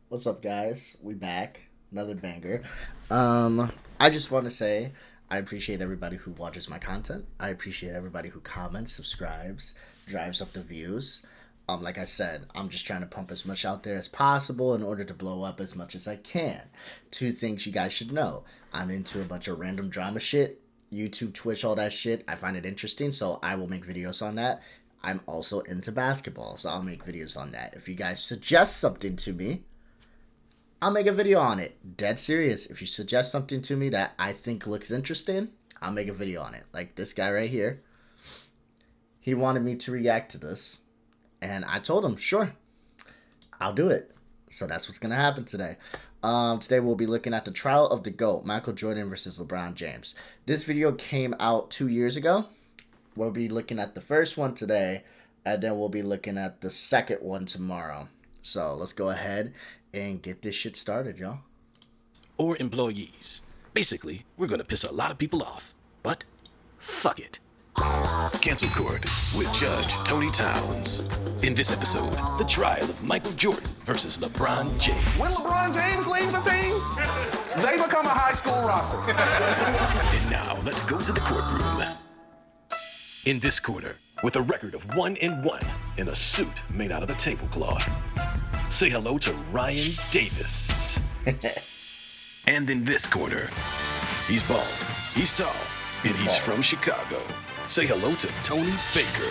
What's up, guys? We back. Another banger. I just want to say I appreciate everybody who watches my content. I appreciate everybody who comments, subscribes, drives up the views. Like I said, I'm just trying to pump as much out there as possible in order to blow up as much as I can. Two things you guys should know. I'm into a bunch of random drama shit. YouTube, Twitch, all that shit. I find it interesting, so I will make videos on that. I'm also into basketball, so I'll make videos on that. If you guys suggest something to me, I'll make a video on it. Dead serious. If you suggest something to me that I think looks interesting, I'll make a video on it. Like this guy right here. He wanted me to react to this. And I told him, sure, I'll do it. So that's what's going to happen today. Today we'll be looking at the trial of the GOAT, Michael Jordan versus LeBron James. This video came out 2 years ago. We'll be looking at the first one today. And then we'll be looking at the second one tomorrow. So let's go ahead and get this shit started, y'all. Or employees. Basically, we're gonna piss a lot of people off. But, fuck it. Cancel Court with Judge Tony Towns. In this episode, the trial of Michael Jordan versus LeBron James. When LeBron James leaves a team, they become a high school roster. And now, let's go to the courtroom. In this quarter, with a record of 1-1 in a suit made out of a tablecloth, say hello to Ryan Davis. And in this quarter, he's bald, he's tall, and he's from Chicago. Say hello to Tony Baker.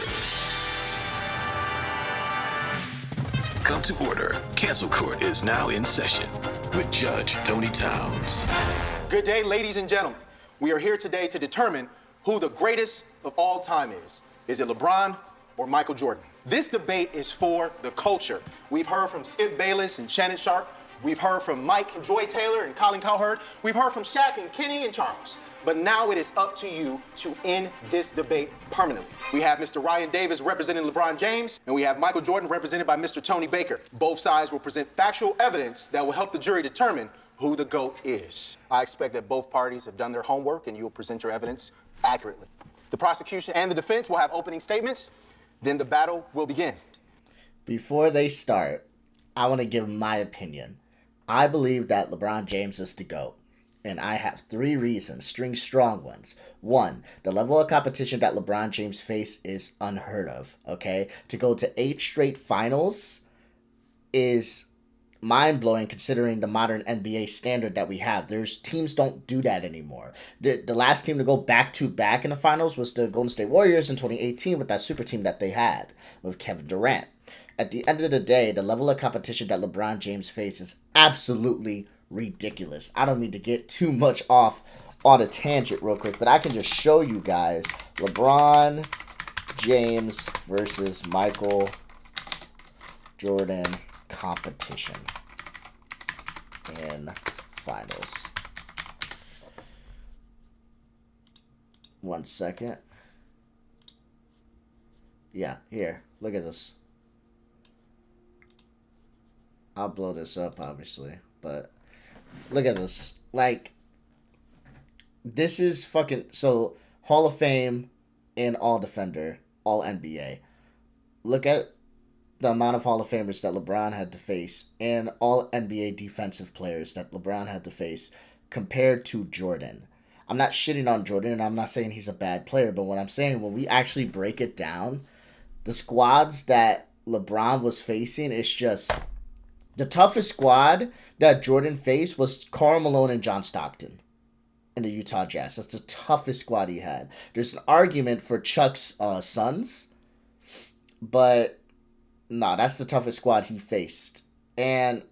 Come to order. Cancel Court is now in session with Judge Tony Towns. Good day, ladies and gentlemen. We are here today to determine who the greatest of all time is. Is it LeBron or Michael Jordan? This debate is for the culture. We've heard from Skip Bayless and Shannon Sharp. We've heard from Mike and Joy Taylor and Colin Cowherd. We've heard from Shaq and Kenny and Charles. But now it is up to you to end this debate permanently. We have Mr. Ryan Davis representing LeBron James, and we have Michael Jordan represented by Mr. Tony Baker. Both sides will present factual evidence that will help the jury determine who the GOAT is. I expect that both parties have done their homework and you will present your evidence accurately. The prosecution and the defense will have opening statements, then the battle will begin. Before they start, I want to give my opinion. I believe that LeBron James is the GOAT. And I have 3 reasons, string strong ones. 1, the level of competition that LeBron James faced is unheard of, okay? To go to 8 straight finals is mind-blowing considering the modern NBA standard that we have. Teams don't do that anymore. The last team to go back-to-back in the finals was the Golden State Warriors in 2018 with that super team that they had with Kevin Durant. At the end of the day, the level of competition that LeBron James faces is absolutely ridiculous. I don't need to get too much off on a tangent real quick, but I can just show you guys LeBron James versus Michael Jordan competition in finals. 1 second. Yeah, here. Look at this. I'll blow this up, obviously, but look at this. Like, this is fucking... So, Hall of Fame in All Defender, All NBA. Look at the amount of Hall of Famers that LeBron had to face and All NBA defensive players that LeBron had to face compared to Jordan. I'm not shitting on Jordan, and I'm not saying he's a bad player, but what I'm saying, when we actually break it down, the squads that LeBron was facing, it's just... The toughest squad that Jordan faced was Karl Malone and John Stockton in the Utah Jazz. That's the toughest squad he had. There's an argument for Chuck's Suns, but no, that's the toughest squad he faced. And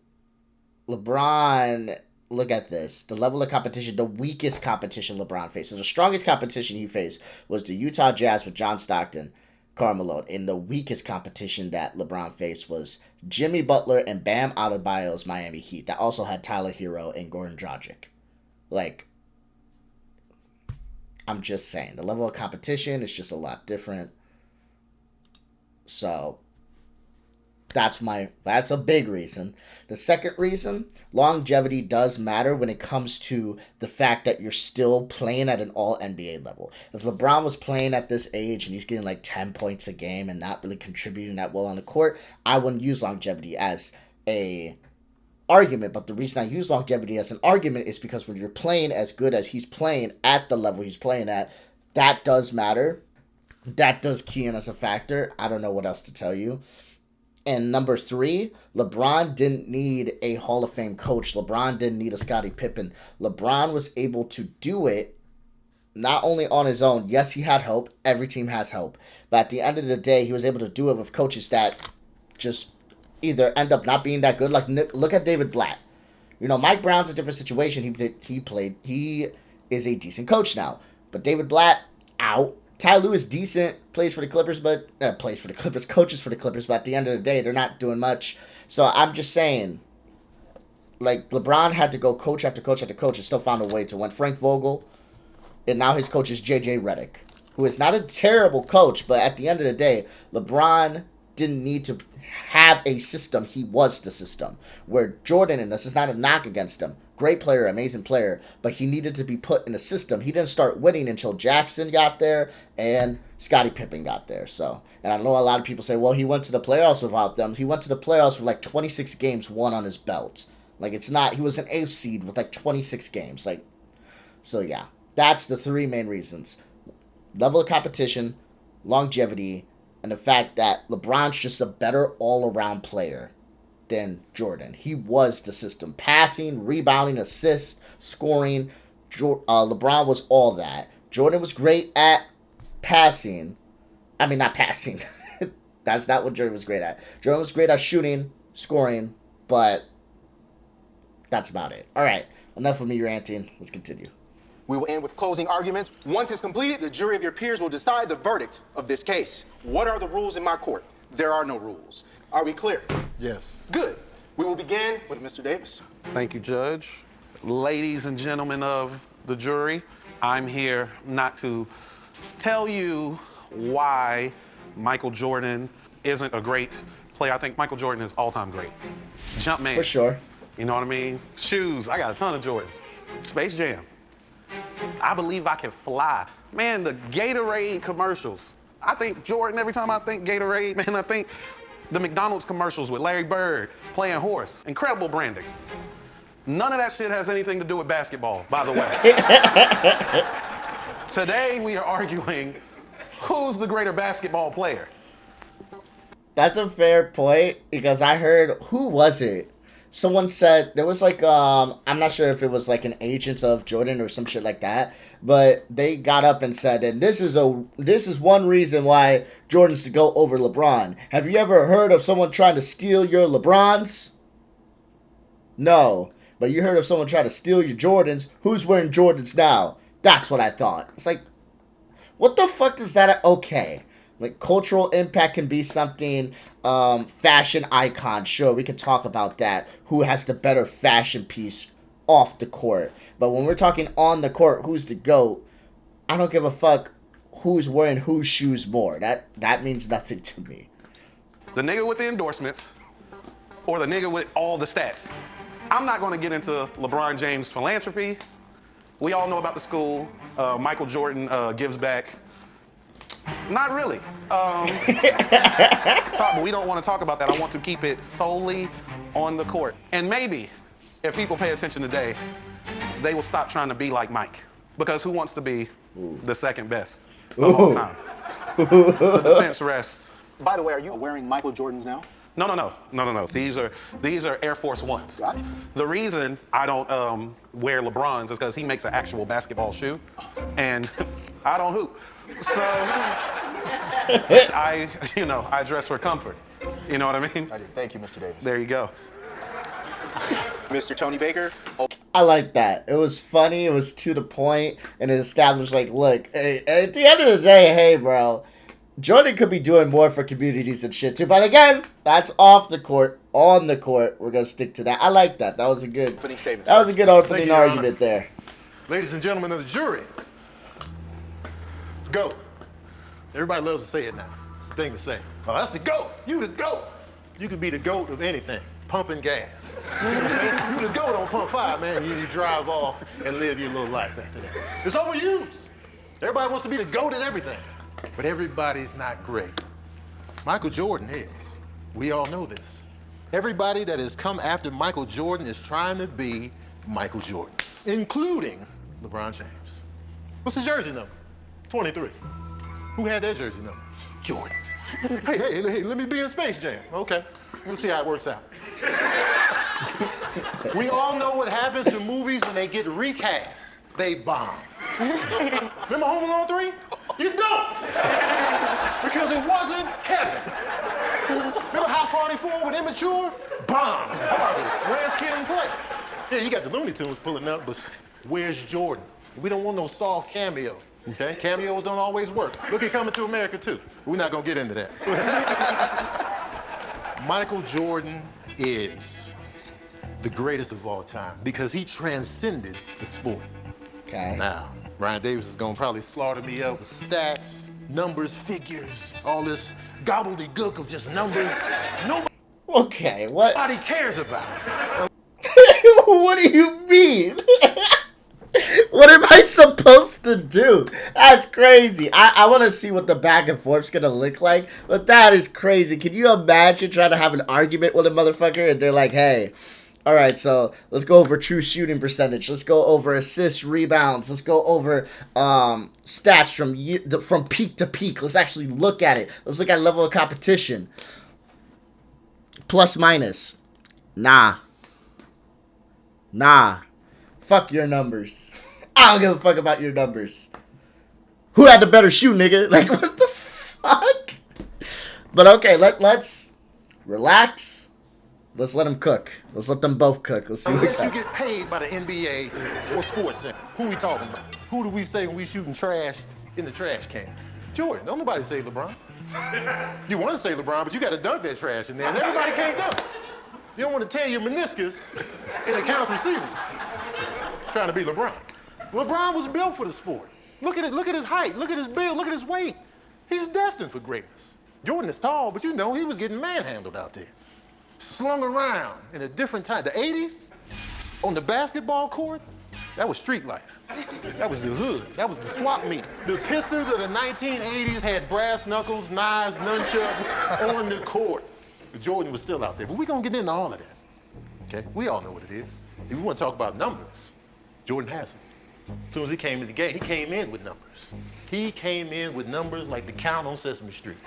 LeBron, look at this. The level of competition, the weakest competition LeBron faced. So the strongest competition he faced was the Utah Jazz with John Stockton, Karl Malone. And the weakest competition that LeBron faced was Jimmy Butler and Bam Adebayo's Miami Heat. That also had Tyler Hero and Goran Dragic. Like, I'm just saying. The level of competition is just a lot different. So, that's a big reason. The second reason, longevity does matter when it comes to the fact that you're still playing at an all NBA level. If LeBron was playing at this age and he's getting like 10 points a game and not really contributing that well on the court, I wouldn't use longevity as a argument, but the reason I use longevity as an argument is because when you're playing as good as he's playing at the level he's playing at, that does matter. That does key in as a factor. I don't know what else to tell you. And number 3, LeBron didn't need a Hall of Fame coach. LeBron didn't need a Scottie Pippen. LeBron was able to do it not only on his own. Yes, he had help. Every team has help. But at the end of the day, he was able to do it with coaches that just either end up not being that good. Like, look at David Blatt. You know, Mike Brown's a different situation. He is a decent coach now. But David Blatt, out. Ty Lue is decent, coaches for the Clippers, but at the end of the day, they're not doing much. So I'm just saying, like, LeBron had to go coach after coach after coach and still found a way to win. Frank Vogel, and now his coach is J.J. Redick, who is not a terrible coach, but at the end of the day, LeBron didn't need to have a system. He was the system. Where Jordan, and this is not a knock against him, great player, amazing player, but he needed to be put in a system. He didn't start winning until Jackson got there and Scottie Pippen got there. So, and I know a lot of people say, well, he went to the playoffs without them. He went to the playoffs with like 26 games won on his belt. Like, it's not, he was an 8th seed with like 26 games. Like, so yeah, that's the 3 main reasons. Level of competition, longevity, and the fact that LeBron's just a better all-around player than Jordan. He was the system. Passing, rebounding, assists, scoring. LeBron was all that. Jordan was great at passing. I mean, not passing. That's not what Jordan was great at. Jordan was great at shooting, scoring, but that's about it. All right, enough of me ranting. Let's continue. We will end with closing arguments. Once it's completed, the jury of your peers will decide the verdict of this case. What are the rules in my court? There are no rules. Are we clear? Yes. Good. We will begin with Mr. Davis. Thank you, Judge. Ladies and gentlemen of the jury, I'm here not to tell you why Michael Jordan isn't a great player. I think Michael Jordan is all-time great. Jump man. For sure. You know what I mean? Shoes, I got a ton of Jordans. Space Jam. I believe I can fly. Man, the Gatorade commercials. I think Jordan, every time I think Gatorade, man, I think the McDonald's commercials with Larry Bird playing horse. Incredible branding. None of that shit has anything to do with basketball, by the way. Today, we are arguing who's the greater basketball player. That's a fair point, because I heard, who was it? Someone said, there was like, I'm not sure if it was like an agent of Jordan or some shit like that, but they got up and said, and this is one reason why Jordan's to go over LeBron. Have you ever heard of someone trying to steal your LeBrons? No. But you heard of someone trying to steal your Jordans. Who's wearing Jordans now? That's what I thought. It's like, what the fuck does that... Okay. Like, cultural impact can be something, fashion icon, sure, we can talk about that. Who has the better fashion piece off the court? But when we're talking on the court, who's the GOAT? I don't give a fuck who's wearing whose shoes more. That means nothing to me. The nigga with the endorsements or the nigga with all the stats. I'm not gonna get into LeBron James' philanthropy. We all know about the school. Michael Jordan gives back. Not really. But we don't want to talk about that. I want to keep it solely on the court. And maybe, if people pay attention today, they will stop trying to be like Mike. Because who wants to be the second best of all time? The defense rests. By the way, are you wearing Michael Jordans now? No. These are Air Force Ones. Got it. The reason I don't wear LeBrons is because he makes an actual basketball shoe, and I don't hoop. So I dress for comfort. You know what I mean? I do. Thank you, Mr. Davis. There you go. Mr. Tony Baker. I like that. It was funny. It was to the point, and it established, like, look, hey, at the end of the day, hey, bro, Jordan could be doing more for communities and shit too. But again, that's off the court. On the court, we're gonna stick to that. I like that. That was a good opening argument there. Ladies and gentlemen of the jury, GOAT. Everybody loves to say it now. It's the thing to say. Oh, that's the GOAT. You the GOAT. You could be the GOAT of anything. Pumping gas. You the GOAT on pump 5, man. You drive off and live your little life after that. It's overused. Everybody wants to be the GOAT at everything. But everybody's not great. Michael Jordan is. We all know this. Everybody that has come after Michael Jordan is trying to be Michael Jordan, including LeBron James. What's his jersey number? 23. Who had that jersey number? Jordan. Hey, let me be in Space Jam. Okay, we'll see how it works out. We all know what happens to movies when they get recast. They bomb. Remember Home Alone 3? You don't! Because it wasn't Kevin. Remember House Party 4 with Immature? Bomb. Where's Kid and Play? Yeah, you got the Looney Tunes pulling up, but where's Jordan? We don't want no soft cameo, okay? Cameos don't always work. Look at Coming to America, too. We're not gonna get into that. Michael Jordan is the greatest of all time because he transcended the sport. Okay. Now, Ryan Davis is gonna probably slaughter me up with stats, numbers, figures, all this gobbledygook of just numbers. Okay, what? Nobody cares about it. What do you mean? What am I supposed to do? That's crazy. I want to see what the back and forth's gonna look like, but that is crazy. Can you imagine trying to have an argument with a motherfucker and they're like, hey, all right, so let's go over true shooting percentage. Let's go over assists, rebounds. Let's go over stats from peak to peak. Let's actually look at it. Let's look at level of competition. Plus, minus. Nah. Fuck your numbers. I don't give a fuck about your numbers. Who had the better shoe, nigga? Like, what the fuck? But okay, let's relax. Let's let them cook. Let's let them both cook. Let's see what Unless you get paid by the NBA or Sports Center. Who we talking about? Who do we say when we shooting trash in the trash can? Jordan. Don't nobody say LeBron. You want to say LeBron, but you got to dunk that trash in there, and everybody can't dunk. You don't want to tear your meniscus in accounts receivable. Trying to be LeBron. LeBron was built for the sport. Look at it. Look at his height. Look at his build. Look at his weight. He's destined for greatness. Jordan is tall, but you know he was getting manhandled out there. Slung around in a different time. The 80s, on the basketball court, that was street life. That was the hood. That was the swap meet. The Pistons of the 1980s had brass knuckles, knives, nunchucks on the court. Jordan was still out there, but we're gonna get into all of that, okay? We all know what it is. If we want to talk about numbers, Jordan has them. As soon as he came in the game, he came in with numbers. He came in with numbers like the count on Sesame Street.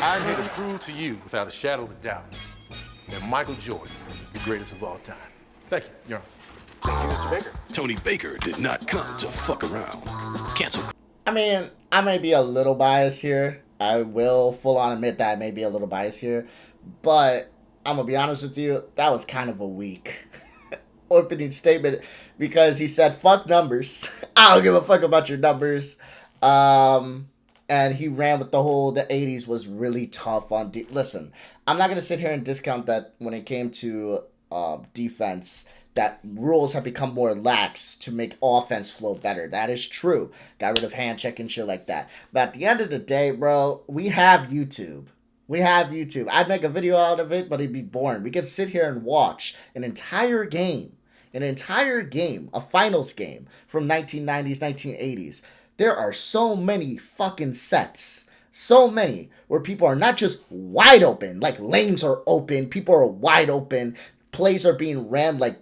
I'm here to prove to you, without a shadow of a doubt, that Michael Jordan is the greatest of all time. Thank you, Your Honor. Thank you, Mr. Baker. Tony Baker did not come to fuck around. Cancel. I mean, I may be a little biased here. I will full on admit that I may be a little biased here. But I'm going to be honest with you, that was kind of a weak opening statement because he said, fuck numbers. I don't give a fuck about your numbers. And he ran with the 80s was really tough on listen, I'm not going to sit here and discount that when it came to defense, that rules have become more lax to make offense flow better. That is true. Got rid of hand check and shit like that. But at the end of the day, bro, we have YouTube. I'd make a video out of it, but it'd be boring. We could sit here and watch an entire game, a finals game from 1990s, 1980s. There are so many fucking sets, so many where people are not just wide open, like lanes are open, people are wide open, plays are being ran like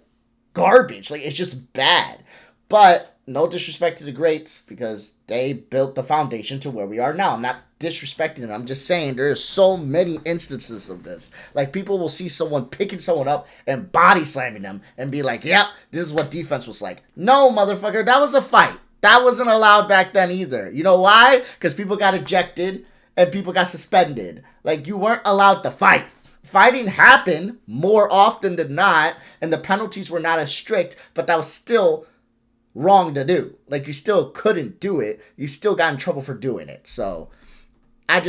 garbage, like it's just bad. But no disrespect to the greats because they built the foundation to where we are now. I'm not disrespecting them. I'm just saying there's so many instances of this. Like people will see someone picking someone up and body slamming them and be like, yep, this is what defense was like. No, motherfucker, that was a fight. That wasn't allowed back then either. You know why? Because people got ejected and people got suspended. Like you weren't allowed to fight. Fighting happened more often than not, and the penalties were not as strict, but that was still wrong to do. Like you still couldn't do it. You still got in trouble for doing it. So I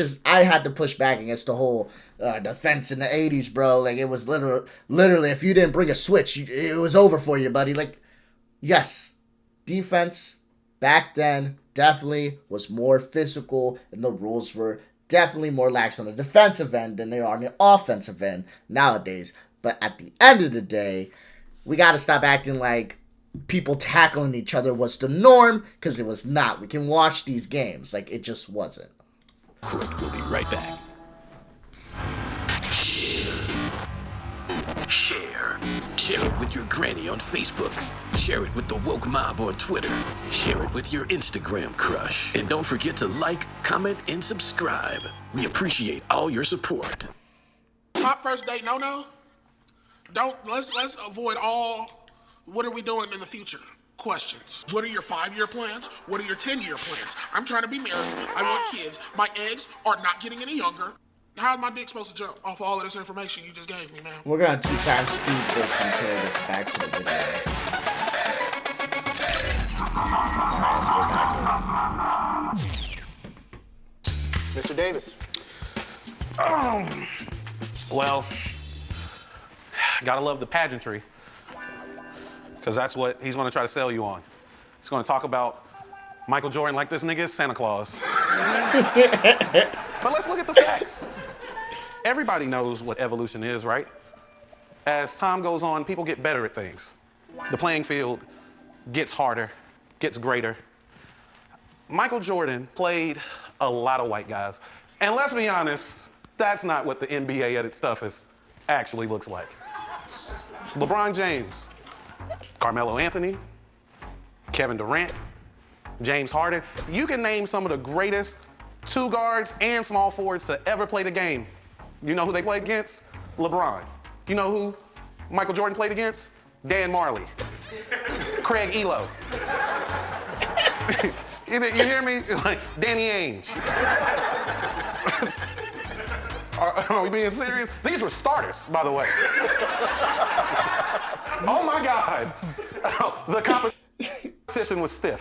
had to push back against the whole defense in the 80s, bro. Like it was literally if you didn't bring a switch, it was over for you, buddy. Like yes, defense back then definitely was more physical and the rules were definitely more lax on the defensive end than they are on the offensive end nowadays. But at the end of the day, we got to stop acting like people tackling each other was the norm, because it was not. We can watch these games like it just wasn't. Court will be right back. Share it with your granny on Facebook. Share it with the woke mob on Twitter. Share it with your Instagram crush. And don't forget to like, comment, and subscribe. We appreciate all your support. Top first date, no. Let's avoid all. What are we doing in the future? Questions. What are your 5-year plans? What are your 10-year plans? I'm trying to be married. I want kids. My eggs are not getting any younger. How's my dick supposed to jump off all of this information you just gave me, man? We're gonna 2x speed this until it gets back to the video. Mr. Davis. Well, gotta love the pageantry, because that's what he's gonna try to sell you on. He's gonna talk about Michael Jordan like this nigga is Santa Claus. But let's look at the facts. Everybody knows what evolution is, right? As time goes on, people get better at things. The playing field gets harder, gets greater. Michael Jordan played a lot of white guys. And let's be honest, that's not what the NBA at its toughest actually looks like. LeBron James, Carmelo Anthony, Kevin Durant, James Harden. You can name some of the greatest 2 guards and small forwards to ever play the game. You know who they played against? LeBron. You know who Michael Jordan played against? Dan Marley. Craig Elo. You hear me? Like Danny Ainge. Are we being serious? These were starters, by the way. Oh my God. The competition was stiff.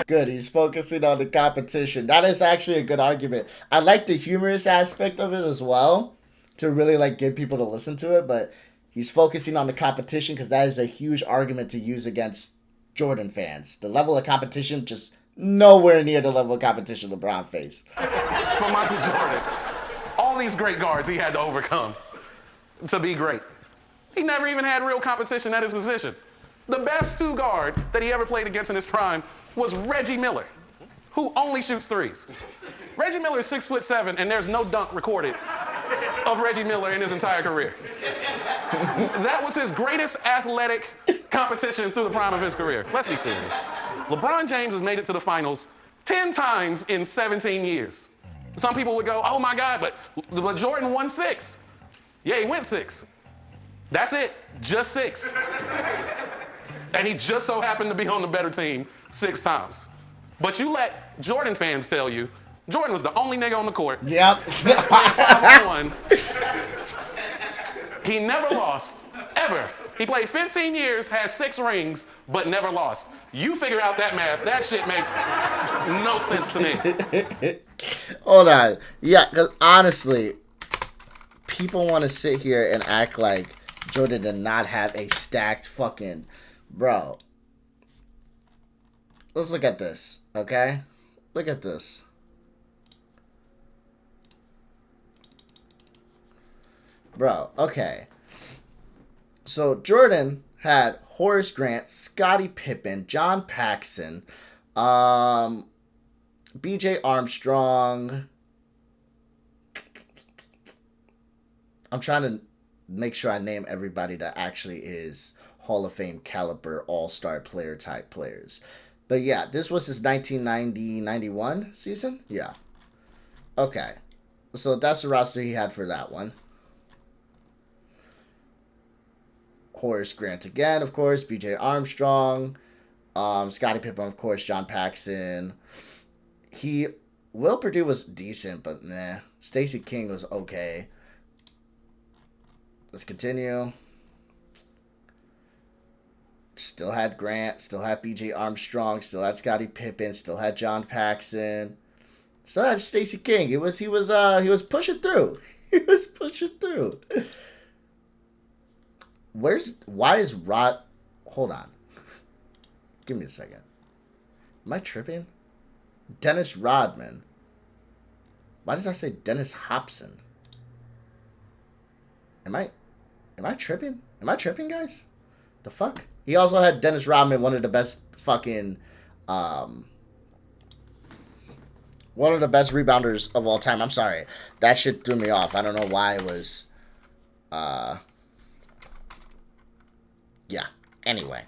Good, he's focusing on the competition. That is actually a good argument. I like the humorous aspect of it as well, to really like get people to listen to it, but he's focusing on the competition because that is a huge argument to use against Jordan fans. The level of competition, just nowhere near the level of competition LeBron faced. For Michael Jordan, all these great guards he had to overcome to be great. He never even had real competition at his position. The best 2 guard that he ever played against in his prime was Reggie Miller, who only shoots 3s. Reggie Miller is 6'7", and there's no dunk recorded of Reggie Miller in his entire career. That was his greatest athletic competition through the prime of his career. Let's be serious. LeBron James has made it to the finals 10 times in 17 years. Some people would go, oh my God, but Jordan won 6. Yeah, he went 6. That's it, just 6. And he just so happened to be on the better team 6 times. But you let Jordan fans tell you, Jordan was the only nigga on the court. Yep. He never lost, ever. He played 15 years, has 6 rings, but never lost. You figure out that math. That shit makes no sense to me. Hold on. Yeah, because honestly, people want to sit here and act like Jordan did not have a stacked fucking... Bro. Let's look at this, okay? Look at this. Bro, okay. So Jordan had Horace Grant, Scottie Pippen, John Paxson, B.J. Armstrong. I'm trying to make sure I name everybody that actually is Hall of Fame caliber all-star player type players. But yeah, this was his 1990-91 season? Yeah. Okay. So that's the roster he had for that one. Horace Grant again, of course. B.J. Armstrong. Scottie Pippen, of course. John Paxson. Will Perdue was decent, but nah. Stacey King was okay. Let's continue. Still had Grant. Still had B.J. Armstrong. Still had Scottie Pippen. Still had John Paxson. Still had Stacey King. He was pushing through. He was pushing through. Why is Rod... Hold on. Give me a second. Am I tripping? Dennis Rodman. Why did I say Dennis Hobson? Am I tripping? Am I tripping, guys? The fuck? He also had Dennis Rodman, one of the best fucking... one of the best rebounders of all time. I'm sorry. That shit threw me off. I don't know why it was... Yeah. Anyway.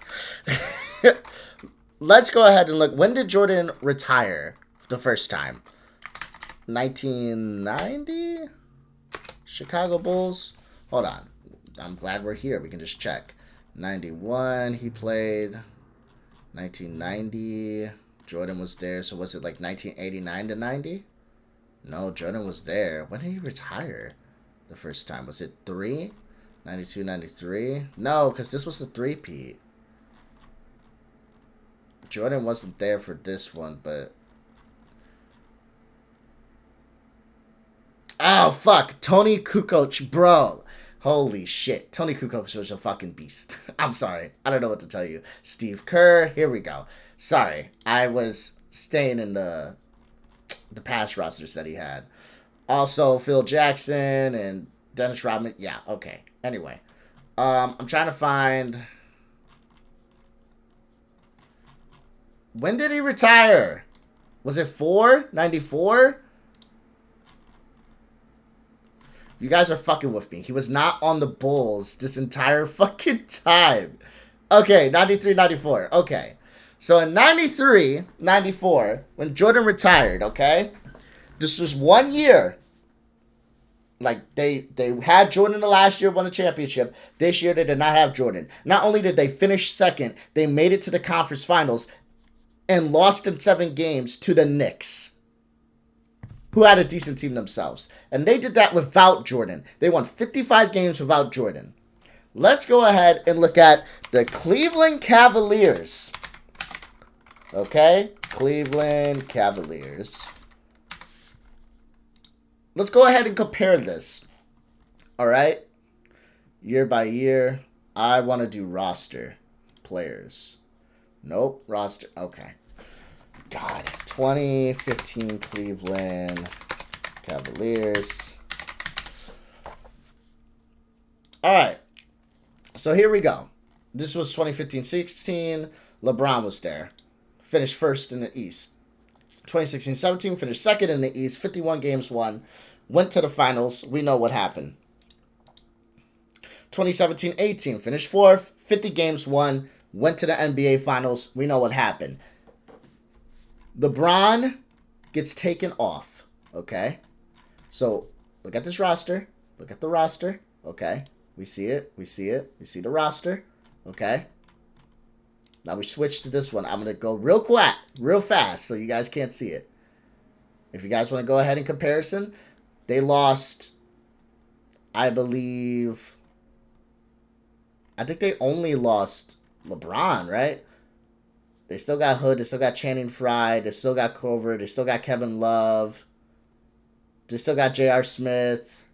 Let's go ahead and look. When did Jordan retire the first time? 1990? Chicago Bulls? Hold on. I'm glad we're here. We can just check. 91 he played. 1990 Jordan was there. So was it like 1989 to 90? No, Jordan was there. When did he retire the first time? Was it 3? 92, 93? No, because this was the three-peat. Jordan wasn't there for this one, but... Oh, fuck. Tony Kukoc, bro. Holy shit. Tony Kukoc was a fucking beast. I'm sorry. I don't know what to tell you. Steve Kerr. Here we go. Sorry. I was staying in the past rosters that he had. Also, Phil Jackson and Dennis Rodman. Yeah, okay. Anyway. I'm trying to find... When did he retire? Was it 4? 94? You guys are fucking with me. He was not on the Bulls this entire fucking time. Okay, 93, 94. Okay. So in 93, 94, when Jordan retired, okay? This was 1 year. Like, they had Jordan the last year, won a championship. This year, they did not have Jordan. Not only did they finish second, they made it to the conference finals and lost in 7 games to the Knicks, who had a decent team themselves. And they did that without Jordan. They won 55 games without Jordan. Let's go ahead and look at the Cleveland Cavaliers. Okay? Cleveland Cavaliers. Let's go ahead and compare this. Alright? Year by year. I want to do roster. Players. Nope. Roster. Okay. God. 2015 Cleveland Cavaliers. Alright. So here we go. This was 2015-16. LeBron was there. Finished first in the East. 2016-17 finished second in the East. 51 games won. Went to the finals. We know what happened. 2017-18 finished fourth. 50 games won. Went to the NBA finals. We know what happened. LeBron gets taken off. Okay? So, look at this roster. Look at the roster. Okay? We see it. We see it. We see the roster. Okay? Now we switch to this one. I'm going to go real quick, real fast, so you guys can't see it. If you guys want to go ahead in comparison, they lost, I believe, I think they only lost LeBron, right? They still got Hood. They still got Channing Frye. They still got Culver. They still got Kevin Love. They still got J.R. Smith.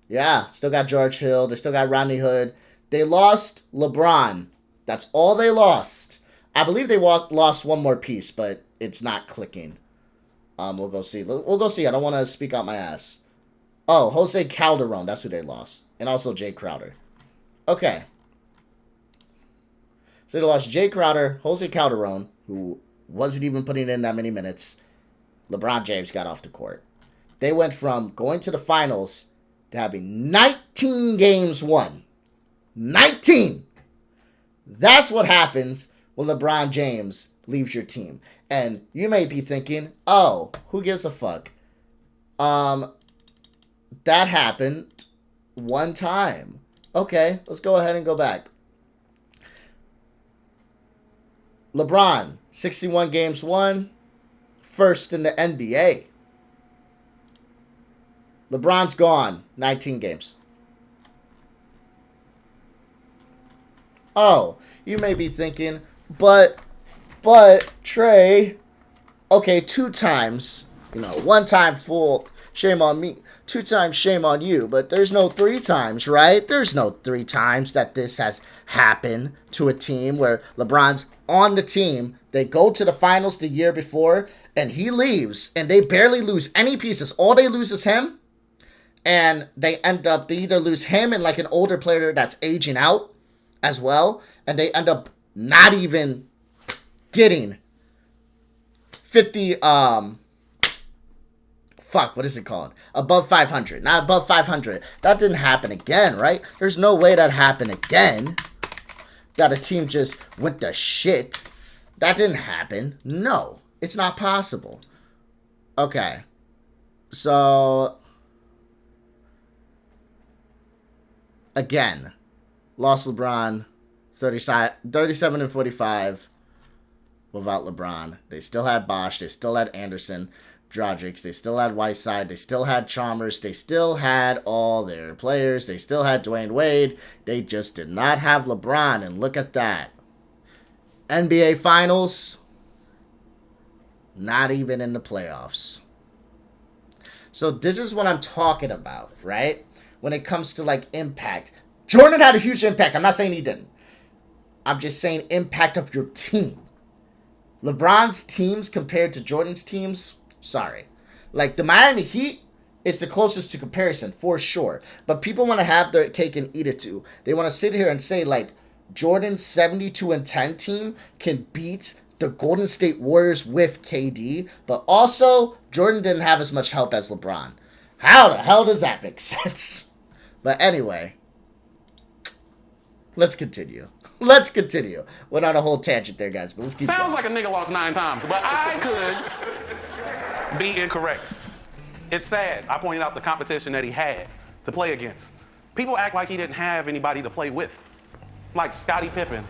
Yeah, still got George Hill. They still got Rodney Hood. They lost LeBron. That's all they lost. I believe they lost one more piece, but it's not clicking. We'll go see. We'll go see. I don't want to speak out my ass. Oh, Jose Calderon. That's who they lost. And also Jay Crowder. Okay. So they lost Jay Crowder, Jose Calderon, who wasn't even putting in that many minutes. LeBron James got off the court. They went from going to the finals to having 19 games won. 19! That's what happens when LeBron James leaves your team. And you may be thinking, oh, who gives a fuck? That happened one time. Okay, let's go ahead and go back. LeBron, 61 games won, first in the NBA. LeBron's gone, 19 games. Oh, you may be thinking, but, Trey, okay, 2 times, one time full, shame on me, 2 times shame on you, but there's no 3 times, right? There's no 3 times that this has happened to a team where LeBron's on the team, they go to the finals the year before, and he leaves, and they barely lose any pieces. All they lose is him, and they either lose him and like an older player that's aging out as well, and they end up not even getting 50, what is it called? Above 500. Not above 500. That didn't happen again, right? There's no way that happened again. that a team just went to shit. That didn't happen. No, it's not possible. Okay. So, again, lost LeBron 37 and 45 without LeBron. They still had Bosh. They still had Anderson, Dragic. They still had Whiteside. They still had Chalmers. They still had all their players. They still had Dwayne Wade. They just did not have LeBron, and look at that. NBA Finals, not even in the playoffs. So this is what I'm talking about, right? When it comes to, like, impact. Jordan had a huge impact. I'm not saying he didn't. I'm just saying impact of your team. LeBron's teams compared to Jordan's teams, sorry. Like, the Miami Heat is the closest to comparison, for sure. But people want to have their cake and eat it too. They want to sit here and say, like, Jordan's 72-10 team can beat the Golden State Warriors with KD, but also Jordan didn't have as much help as LeBron. How the hell does that make sense? But anyway, let's continue. Let's continue. Went on a whole tangent there, guys, but let's keep Sounds going. like a nigga lost 9 times, but I could be incorrect. It's sad. I pointed out the competition that he had to play against. People act like he didn't have anybody to play with. Like Scottie Pippen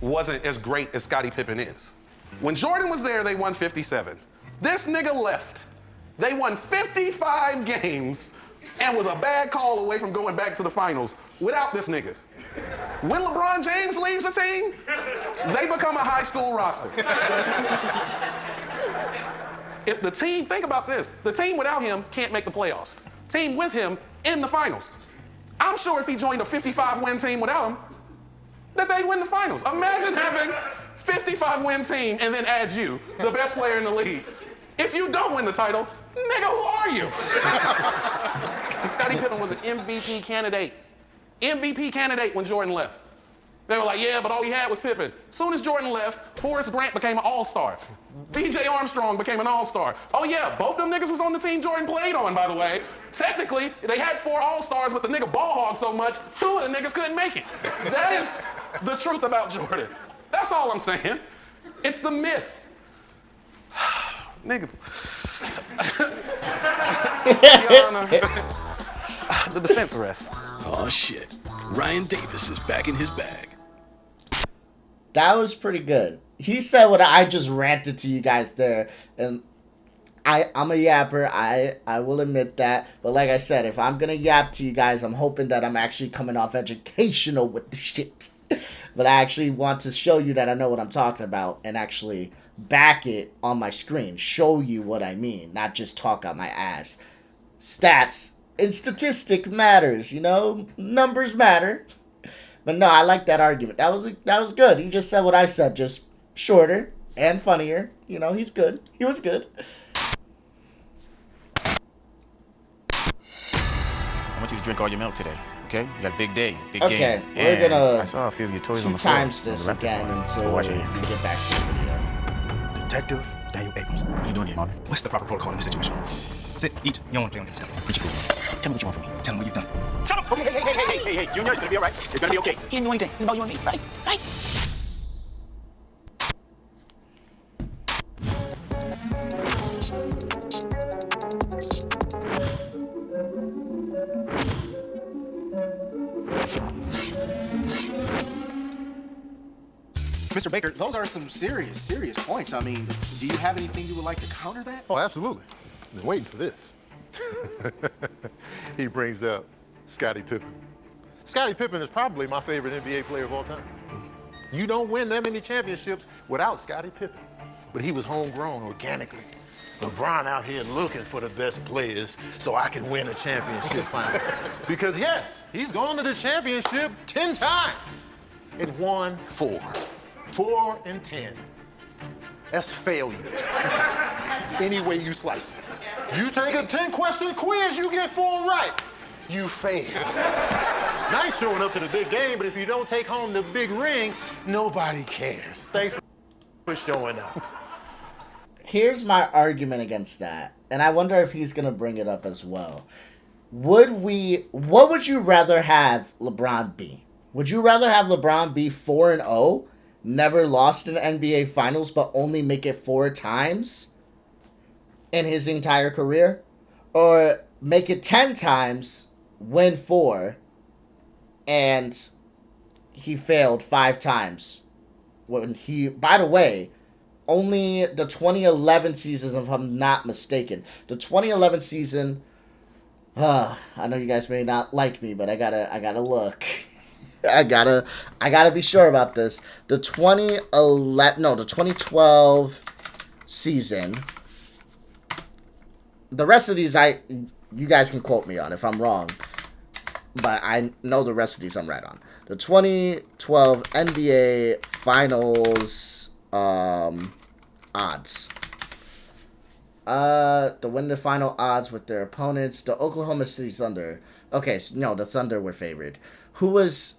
wasn't as great as Scottie Pippen is. When Jordan was there, they won 57. This nigga left. They won 55 games and was a bad call away from going back to the finals without this nigga. When LeBron James leaves the team, they become a high school roster. If the team, think about this, the team without him can't make the playoffs. Team with him in the finals. I'm sure if he joined a 55-win team without him, that they'd win the finals. Imagine having 55-win team and then add you, the best player in the league. If you don't win the title, nigga, who are you? Scottie Pippen was an MVP candidate. MVP candidate when Jordan left. They were like, yeah, but all he had was Pippen. As soon as Jordan left, Horace Grant became an all-star. B.J. Armstrong became an all-star. Oh yeah, both them niggas was on the team Jordan played on, by the way. Technically, they had 4 all-stars, but the nigga ball hogged so much, 2 of the niggas couldn't make it. That is the truth about Jordan. That's all I'm saying. It's the myth. Nigga. Your Honor, the defense arrest. Oh shit. Ryan Davis is back in his bag. That was pretty good. He said what I just ranted to you guys there, and I'm a yapper. I will admit that. But like I said, if I'm gonna yap to you guys, I'm hoping that I'm actually coming off educational with the shit. But I actually want to show you that I know what I'm talking about and actually back it on my screen, show you what I mean, not just talk out my ass. Stats and statistic matters, you know? Numbers matter. But no, I like that argument. That was good. He just said what I said, just shorter and funnier. You know, he's good. He was good. I want you to drink all your milk today, okay? You got a big day, big Okay, game. we're And gonna I saw a few of your toys on the floor. 2 times this again until we get back to the video. Detective Daniel Abrams. What are you doing here, Marvin? What's the proper protocol in this situation? Sit, eat. You don't want to play on this. Tell me. Eat your food. Tell me what you want from me. Tell me what you've done. Shut up! Hey, Junior, it's gonna be all right. It's gonna be okay. He didn't do anything. It's about you and me, right? Right? Mr. Baker, those are some serious points. I mean, do you have anything you would like to counter that? Oh, absolutely. I've been waiting for this. He brings up Scottie Pippen. Scottie Pippen is probably my favorite NBA player of all time. You don't win that many championships without Scottie Pippen. But he was homegrown organically. LeBron out here looking for the best players so I can win a championship final. Because yes, he's gone to the championship 10 times and won 4. 4 and 10. That's failure. Any way you slice it. You take a 10-question quiz, you get 4 right. You fail. Nice showing up to the big game, but if you don't take home the big ring, nobody cares. Thanks for showing up. Here's my argument against that, and I wonder if he's gonna bring it up as well. What would you rather have LeBron be? Would you rather have LeBron be 4-0, never lost an NBA Finals, but only make it 4 times in his entire career? Or make it 10 times, win 4, and he failed 5 times? When he, by the way, only the 2011 season, if I'm not mistaken. The 2011 season, I know you guys may not like me, but I gotta look. I gotta be sure about this. The 2012 season. The rest of these, you guys can quote me on if I'm wrong, but I know the rest of these I'm right on. The 2012 NBA Finals odds. To win the final odds with their opponents, the Oklahoma City Thunder. Okay, so no, the Thunder were favored. Who was?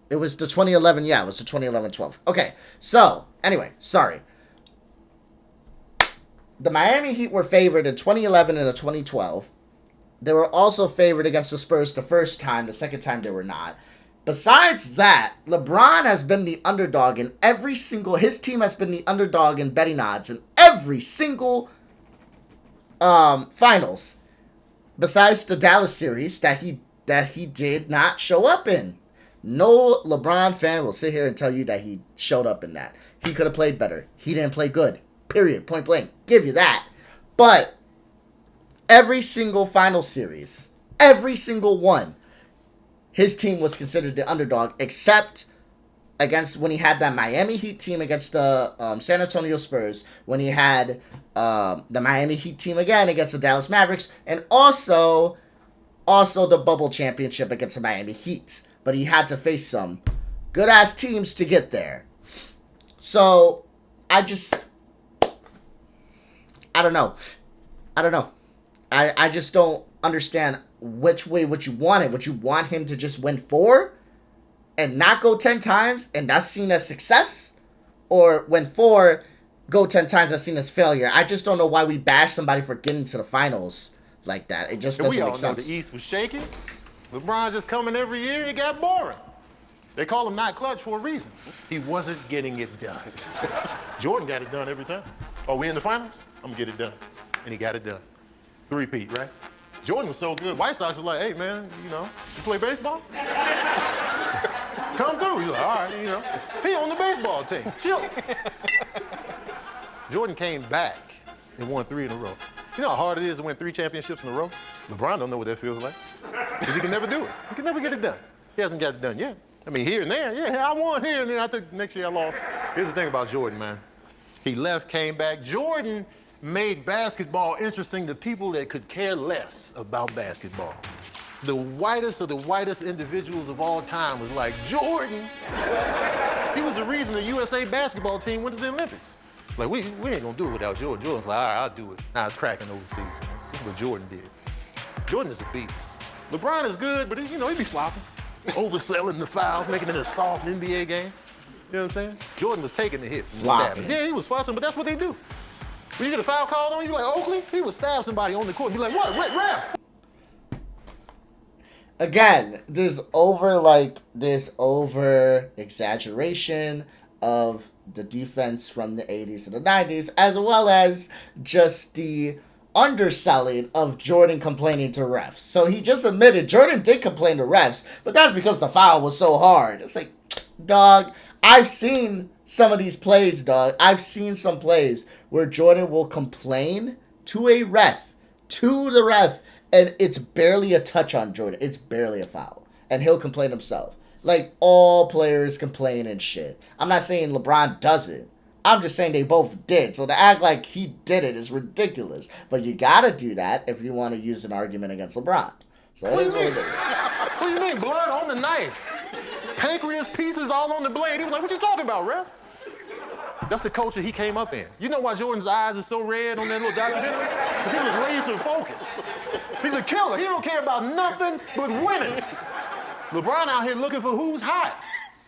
It was the 2011. Yeah, it was the 2011-12. Okay, so anyway, sorry. The Miami Heat were favored in 2011 and 2012. They were also favored against the Spurs the first time. The second time they were not. Besides that, LeBron has been the underdog in every single... His team has been the underdog in betting odds in every single finals. Besides the Dallas series that he did not show up in. No LeBron fan will sit here and tell you that he showed up in that. He could have played better. He didn't play good. Period. Point blank. Give you that. But every single final series, every single one, his team was considered the underdog, except against when he had that Miami Heat team against the San Antonio Spurs, when he had the Miami Heat team again against the Dallas Mavericks, and also the bubble championship against the Miami Heat. But he had to face some good-ass teams to get there. So, I don't know. I just don't understand which way would you want it. Would you want him to just win 4 and not go 10 times and that's seen as success? Or win 4, go 10 times, that's seen as failure? I just don't know why we bash somebody for getting to the finals like that. It just doesn't make sense. We all know the East was shaking. LeBron just coming every year, it got boring. They call him not clutch for a reason. He wasn't getting it done. Jordan got it done every time. Oh, we in the finals? I'm gonna get it done. And he got it done. 3-peat, right? Jordan was so good, White Sox was like, hey man, you play baseball? Come through. He's like, all right, he on the baseball team. Chill. Jordan came back and won 3 in a row. You know how hard it is to win 3 championships in a row? LeBron don't know what that feels like. Because he can never do it. He can never get it done. He hasn't got it done yet. I mean, here and there, yeah, I won here, and then I think next year I lost. Here's the thing about Jordan, man. He left, came back. Jordan made basketball interesting to people that could care less about basketball. The whitest of the whitest individuals of all time was like, Jordan. He was the reason the USA basketball team went to the Olympics. Like, we ain't gonna do it without Jordan. Jordan's like, all right, I'll do it. Now it's cracking overseas, man. This is what Jordan did. Jordan is a beast. LeBron is good, but he be flopping. Overselling the fouls, making it a soft NBA game. You know what I'm saying? Jordan was taking the hits. Flopping. Yeah, he was fussing, but that's what they do. When you get a foul called on you, like Oakley, he would stab somebody on the court and be like, what, ref? Again, this over exaggeration of the defense from the 80s and the 90s, as well as just the underselling of Jordan complaining to refs. So he just admitted Jordan did complain to refs, but that's because the foul was so hard. It's like, dog, I've seen some of these plays, dog. I've seen some plays where Jordan will complain to the ref, and it's barely a touch on Jordan. It's barely a foul. And he'll complain himself. Like, all players complain and shit. I'm not saying LeBron doesn't. I'm just saying they both did. So to act like he did it is ridiculous. But you gotta do that if you want to use an argument against LeBron. So it is what it is. What do you mean, blood on the knife? Pancreas pieces all on the blade. He was like, what you talking about, ref? That's the culture he came up in. You know why Jordan's eyes are so red on that little documentary? Because he was laser focused. He's a killer. He don't care about nothing but winning. LeBron out here looking for who's hot.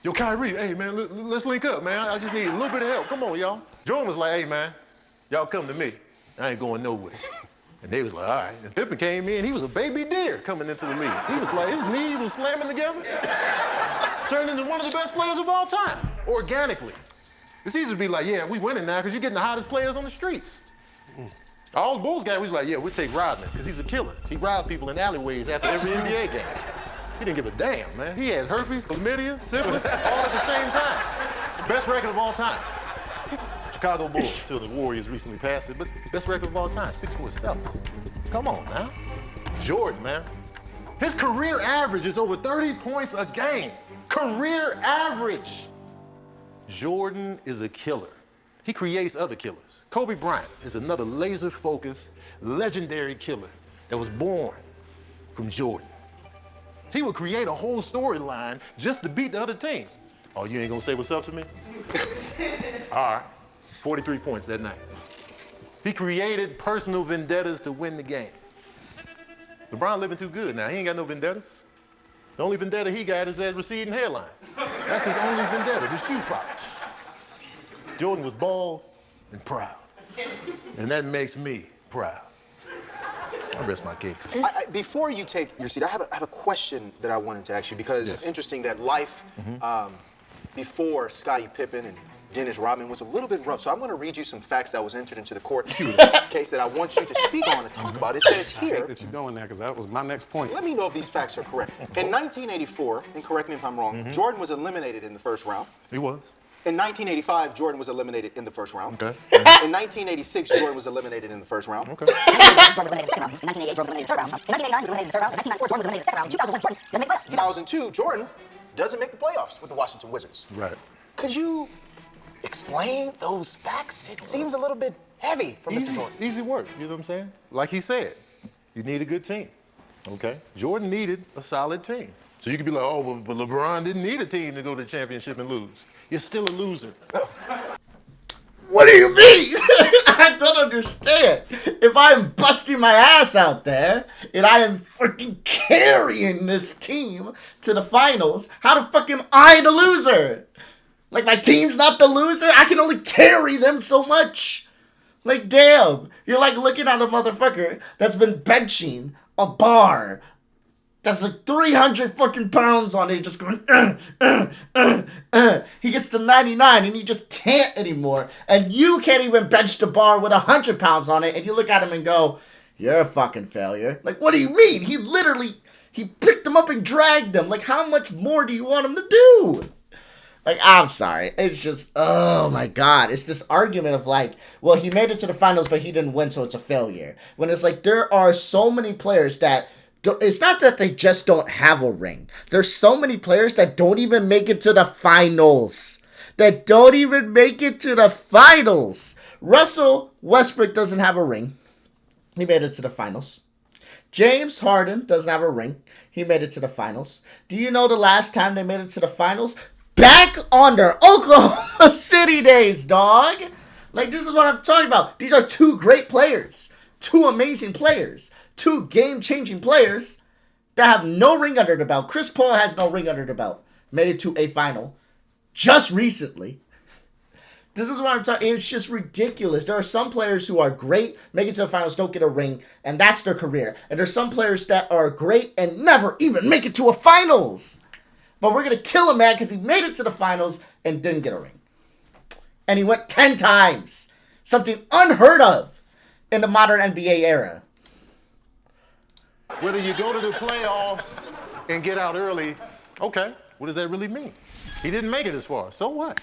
Yo, Kyrie, hey, man, let's link up, man. I just need a little bit of help. Come on, y'all. Jordan was like, hey, man, y'all come to me. I ain't going nowhere. And they was like, all right. And Pippen came in. He was a baby deer coming into the league. He was like, his knees were slamming together. turned into one of the best players of all time, organically. It's easy to be like, yeah, we winning now because you're getting the hottest players on the streets. All the Bulls guys was like, yeah, we'll take Rodman because he's a killer. He robbed people in alleyways after every NBA game. He didn't give a damn, man. He had herpes, chlamydia, syphilis, all at the same time. Best record of all time. Chicago Bulls, till the Warriors recently passed it, but best record of all time. Speaks for itself. Come on now. Jordan, man. His career average is over 30 points a game. Career average. Jordan is a killer. He creates other killers. Kobe Bryant is another laser-focused, legendary killer that was born from Jordan. He would create a whole storyline just to beat the other team. Oh, you ain't gonna say what's up to me? All right, 43 points that night. He created personal vendettas to win the game. LeBron living too good now. He ain't got no vendettas. The only vendetta he got is that receding hairline. That's his only vendetta, the shoe polish. Jordan was bald and proud. And that makes me proud. I rest my case. Before you take your seat, I have a question that I wanted to ask you because it's interesting that life before Scottie Pippen and Dennis Rodman was a little bit rough. So I'm going to read you some facts that was entered into the court case that I want you to speak on and talk about. It says here. I hate that you're going there because that was my next point. Let me know if these facts are correct. In 1984, and correct me if I'm wrong, Jordan was eliminated in the first round. He was. In 1985, Jordan was eliminated in the first round. Okay. In 1986, Jordan was eliminated in the first round. Okay. Jordan was eliminated in the second round. In 1988, Jordan was eliminated in the third round. In 1989, he was eliminated in the third round. In 1994, Jordan was eliminated in the second round. In 2001, Jordan doesn't make the playoffs. 2002, Jordan doesn't make the playoffs with the Washington Wizards. Right. Could you explain those facts? It seems a little bit heavy for Mr. Jordan. Easy work, you know what I'm saying? Like he said, you need a good team, okay? Jordan needed a solid team. So you could be like, oh, but LeBron didn't need a team to go to the championship and lose. You're still a loser. What do you mean? I don't understand. If I'm busting my ass out there and I am freaking carrying this team to the finals, how the fuck am I the loser? Like, my team's not the loser? I can only carry them so much. Like, damn. You're like looking at a motherfucker that's been benching a bar that's like 300 fucking pounds on it, just going, He gets to 99 and he just can't anymore. And you can't even bench the bar with 100 pounds on it. And you look at him and go, you're a fucking failure. Like, what do you mean? He picked him up and dragged him. Like, how much more do you want him to do? Like, I'm sorry. It's just, oh my God. It's this argument of like, well, he made it to the finals, but he didn't win, so it's a failure. When it's like, there are so many players that, it's not that they just don't have a ring. There's so many players that don't even make it to the finals. Russell Westbrook doesn't have a ring. He made it to the finals. James Harden doesn't have a ring. He made it to the finals. Do you know the last time they made it to the finals? Back on their Oklahoma City days, dog. Like, this is what I'm talking about. These are two great players. Two amazing players. Two game-changing players that have no ring under the belt. Chris Paul has no ring under the belt. Made it to a final just recently. This is what I'm talking. It's just ridiculous. There are some players who are great, make it to the finals, don't get a ring, and that's their career. And there's some players that are great and never even make it to a finals. But we're going to kill a man because he made it to the finals and didn't get a ring. And he went 10 times. Something unheard of in the modern NBA era. Whether you go to the playoffs and get out early, okay, what does that really mean? He didn't make it as far. So what?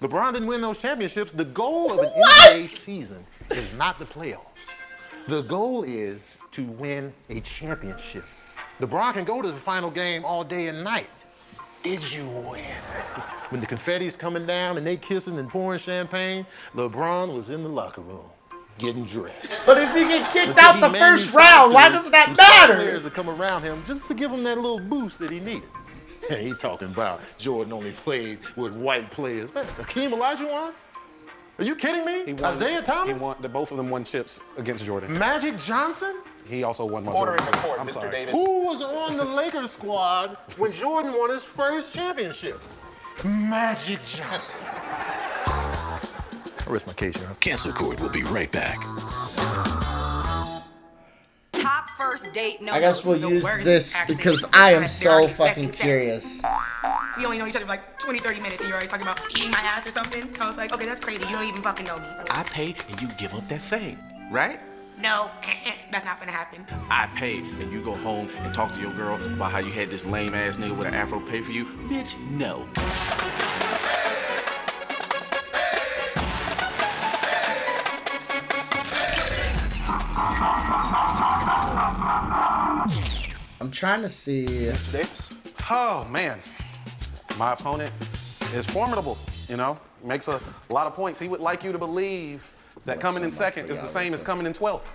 LeBron didn't win those championships. The goal of an NBA season is not the playoffs. The goal is to win a championship. LeBron can go to the final game all day and night. Did you win? When the confetti's coming down and they kissing and pouring champagne, LeBron was in the locker room getting dressed. But if he get kicked out the first round, why does that matter? Players to come around him just to give him that little boost that he needed. And he talking about Jordan only played with white players. Man, Hakeem Olajuwon? Are you kidding me? Isaiah Thomas? Both of them won chips against Jordan. Magic Johnson? He also won one. Order in the court, I'm Mr. sorry. Davis. Who was on the Lakers squad when Jordan won his first championship? Magic Johnson. I rest my case, y'all. Cancel Court will be right back. Top first date. No, I guess we'll use this because I am so fucking curious. We only know each other for like 20, 30 minutes, and you're already talking about eating my ass or something. I was like, okay, that's crazy. You don't even fucking know me. I pay and you give up that fame, right? No, that's not gonna happen. I pay and you go home and talk to your girl about how you had this lame ass nigga with an afro pay for you. Bitch, no. I'm trying to see. Mr. Davis. Oh, man. My opponent is formidable, you know? Makes a lot of points. He would like you to believe that coming in second is the same as coming in 12th.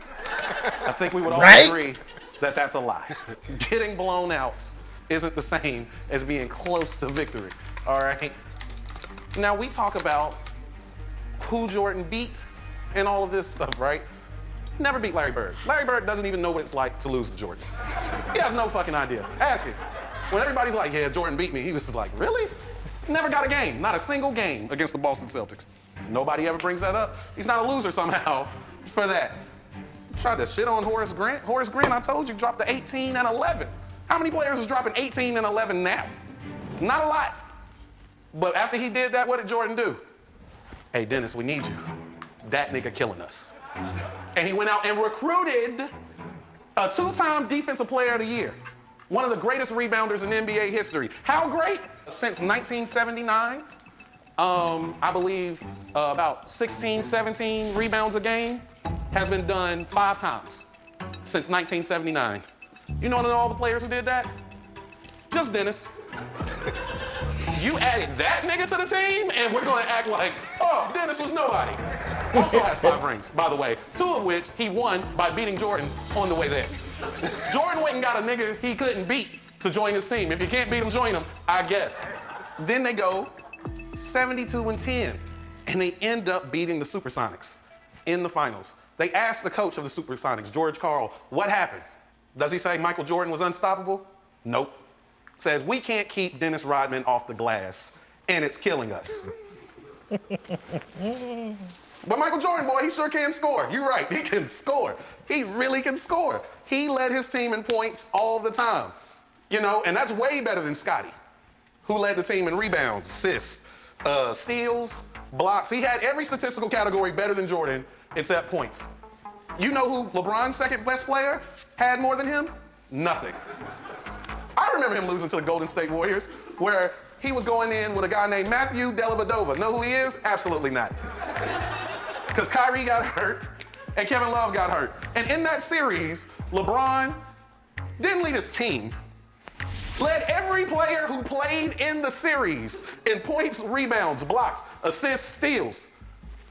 I think we would all agree that that's a lie. Getting blown out isn't the same as being close to victory, all right? Now, we talk about who Jordan beat and all of this stuff, right? Never beat Larry Bird. Larry Bird doesn't even know what it's like to lose to Jordan. He has no fucking idea. Ask him. When everybody's like, yeah, Jordan beat me, he was just like, really? Never got a game, not a single game against the Boston Celtics. Nobody ever brings that up. He's not a loser somehow for that. Tried to shit on Horace Grant. Horace Grant, I told you, dropped to 18 and 11. How many players is dropping 18 and 11 now? Not a lot. But after he did that, what did Jordan do? Hey, Dennis, we need you. That nigga killing us. And he went out and recruited a two-time Defensive Player of the Year. One of the greatest rebounders in NBA history. How great? Since 1979, I believe about 16, 17 rebounds a game has been done 5 times since 1979. You know all the players who did that? Just Dennis. You added that nigga to the team, and we're gonna act like, oh, Dennis was nobody. Also has 5 rings, by the way, 2 of which he won by beating Jordan on the way there. Jordan went and got a nigga he couldn't beat to join his team. If you can't beat him, join him, I guess. Then they go 72-10, and they end up beating the Supersonics in the finals. They asked the coach of the Supersonics, George Karl, what happened? Does he say Michael Jordan was unstoppable? Nope. Says, we can't keep Dennis Rodman off the glass, and it's killing us. But Michael Jordan, boy, he sure can score. You're right, he can score. He really can score. He led his team in points all the time. You know, and that's way better than Scotty, who led the team in rebounds, assists, steals, blocks. He had every statistical category better than Jordan, except points. You know who LeBron's second best player had more than him? Nothing. I remember him losing to the Golden State Warriors, where he was going in with a guy named Matthew Dellavedova. Know who he is? Absolutely not. Because Kyrie got hurt, and Kevin Love got hurt. And in that series, LeBron didn't lead his team. Led every player who played in the series in points, rebounds, blocks, assists, steals.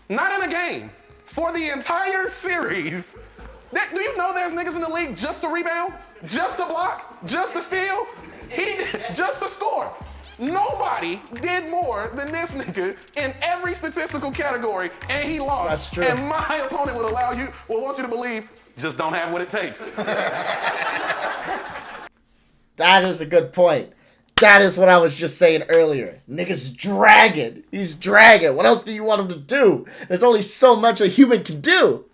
Not in a game. For the entire series. Do you know there's niggas in the league just to rebound? Just to block? Just to steal? Just to score. Nobody did more than this nigga in every statistical category, and he lost. That's true. And my opponent will want you to believe, just don't have what it takes. That is a good point. That is what I was just saying earlier. Nigga's dragging. He's dragging. What else do you want him to do? There's only so much a human can do.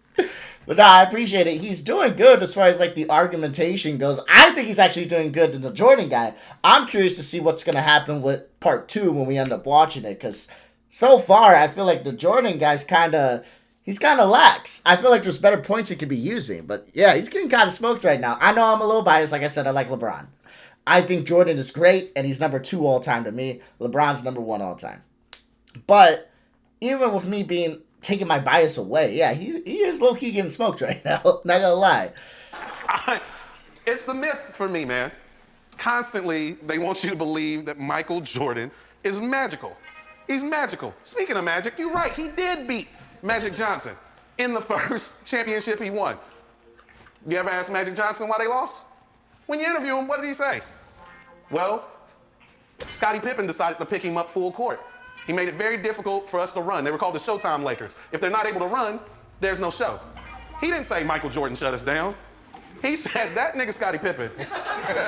But no, I appreciate it. He's doing good as far as like the argumentation goes. I think he's actually doing good than the Jordan guy. I'm curious to see what's going to happen with part 2 when we end up watching it. Because so far, I feel like the Jordan guy's he's kind of lax. I feel like there's better points he could be using. But yeah, he's getting kind of smoked right now. I know I'm a little biased. Like I said, I like LeBron. I think Jordan is great, and he's number 2 all time to me. LeBron's number 1 all time. But even with me taking my bias away, yeah, he is low-key getting smoked right now. Not gonna lie. It's the myth for me, man. Constantly, they want you to believe that Michael Jordan is magical. He's magical. Speaking of magic, you're right. He did beat Magic Johnson in the first championship he won. You ever ask Magic Johnson why they lost? When you interview him, what did he say? Well, Scottie Pippen decided to pick him up full court. He made it very difficult for us to run. They were called the Showtime Lakers. If they're not able to run, there's no show. He didn't say Michael Jordan shut us down. He said that nigga Scottie Pippen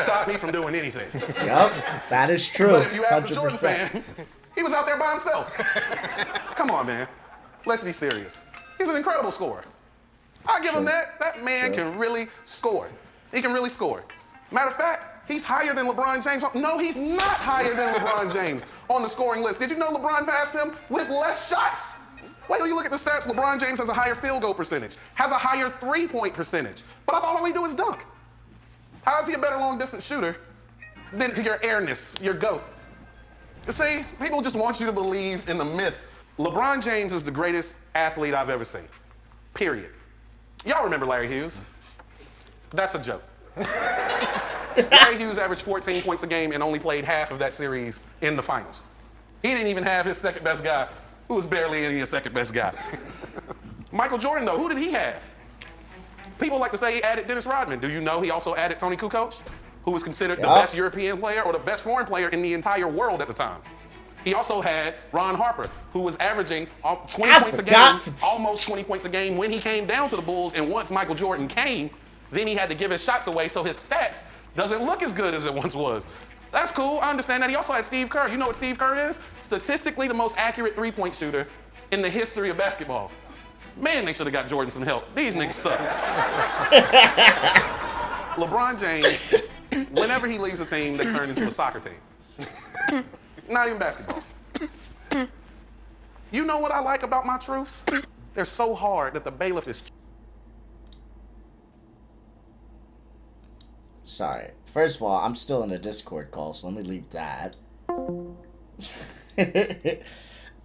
stopped me from doing anything. Yep, that is true. But if you ask 100%. the Jordan fan, he was out there by himself. Come on, man. Let's be serious. He's an incredible scorer. I'll give him that. That man can really score. He can really score. Matter of fact, He's higher than LeBron James. No, he's not higher than LeBron James on the scoring list. Did you know LeBron passed him with less shots? Wait till you look at the stats. LeBron James has a higher field goal percentage, has a higher three-point percentage. But I thought all he do is dunk. How is he a better long-distance shooter than your airness, your GOAT? See, people just want you to believe in the myth. LeBron James is the greatest athlete I've ever seen, period. Y'all remember Larry Hughes? That's a joke. Larry Hughes averaged 14 points a game and only played half of that series in the finals. He didn't even have his second best guy, who was barely any second best guy. Michael Jordan, though, who did he have? People like to say he added Dennis Rodman. Do you know he also added Tony Kukoc, who was considered the best European player or the best foreign player in the entire world at the time? He also had Ron Harper, who was averaging 20 points a game, almost 20 points a game when he came down to the Bulls. And once Michael Jordan came, then he had to give his shots away, so his stats doesn't look as good as it once was. That's cool, I understand that. He also had Steve Kerr. You know what Steve Kerr is? Statistically the most accurate three-point shooter in the history of basketball. Man, they should have got Jordan some help. These niggas suck. LeBron James, whenever he leaves a team, they turn into a soccer team. Not even basketball. You know what I like about my truths? They're so hard that the bailiff is... Sorry. First of all, I'm still in a Discord call, so let me leave that.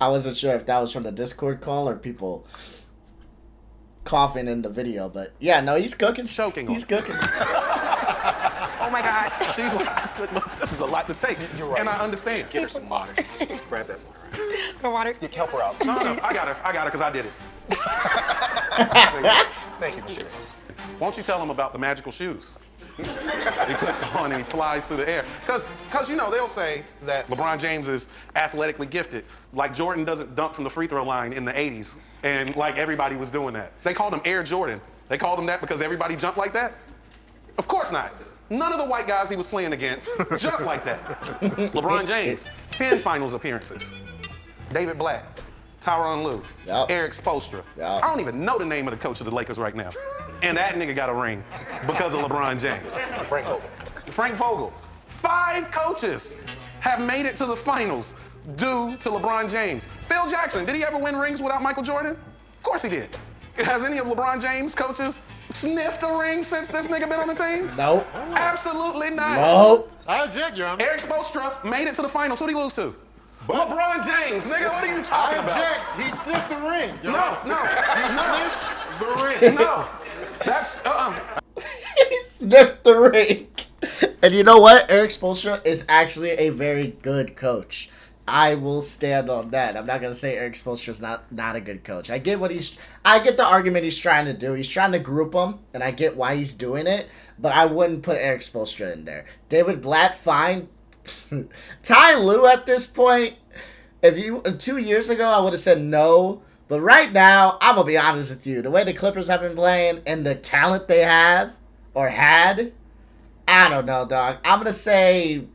I wasn't sure if that was from the Discord call or people coughing in the video, but yeah, no, he's cooking. Choking. He's cooking. Oh my God. She's like, this is a lot to take. You're right. And I understand. Get her some water. Just grab that water. Right? The water. Dick, help her out. No, I got her because I did it. Thank you, Mr. Rose. Won't you tell him about the magical shoes? He puts on and he flies through the air. Because, you know, they'll say that LeBron James is athletically gifted. Like Jordan doesn't dunk from the free throw line in the 80s. And like everybody was doing that. They called him Air Jordan. They called him that because everybody jumped like that? Of course not. None of the white guys he was playing against jumped like that. LeBron James, 10 finals appearances. David Blatt, Tyronn Lue, Eric Spoelstra. I don't even know the name of the coach of the Lakers right now. And that nigga got a ring because of LeBron James. Frank Vogel. Frank Vogel. 5 coaches have made it to the finals due to LeBron James. Phil Jackson, did he ever win rings without Michael Jordan? Of course he did. Has any of LeBron James' coaches sniffed a ring since this nigga been on the team? Nope. Absolutely not. Nope. I object, Your Honor. Eric Spoelstra made it to the finals. Who'd he lose to? LeBron James, nigga, what are you talking about? I object. He sniffed the ring. No. He sniffed the ring. No. That's, He sniffed the ring. And you know what? Eric Spoelstra is actually a very good coach. I will stand on that. I'm not gonna say Eric Spoelstra's not a good coach. I get the argument he's trying to do. He's trying to group them, and I get why he's doing it. But I wouldn't put Eric Spoelstra in there. David Blatt, fine. Ty Lue at this point. If you 2 years ago, I would have said no. But right now, I'm gonna be honest with you. The way the Clippers have been playing and the talent they have or had, I don't know, dog. I'm gonna say,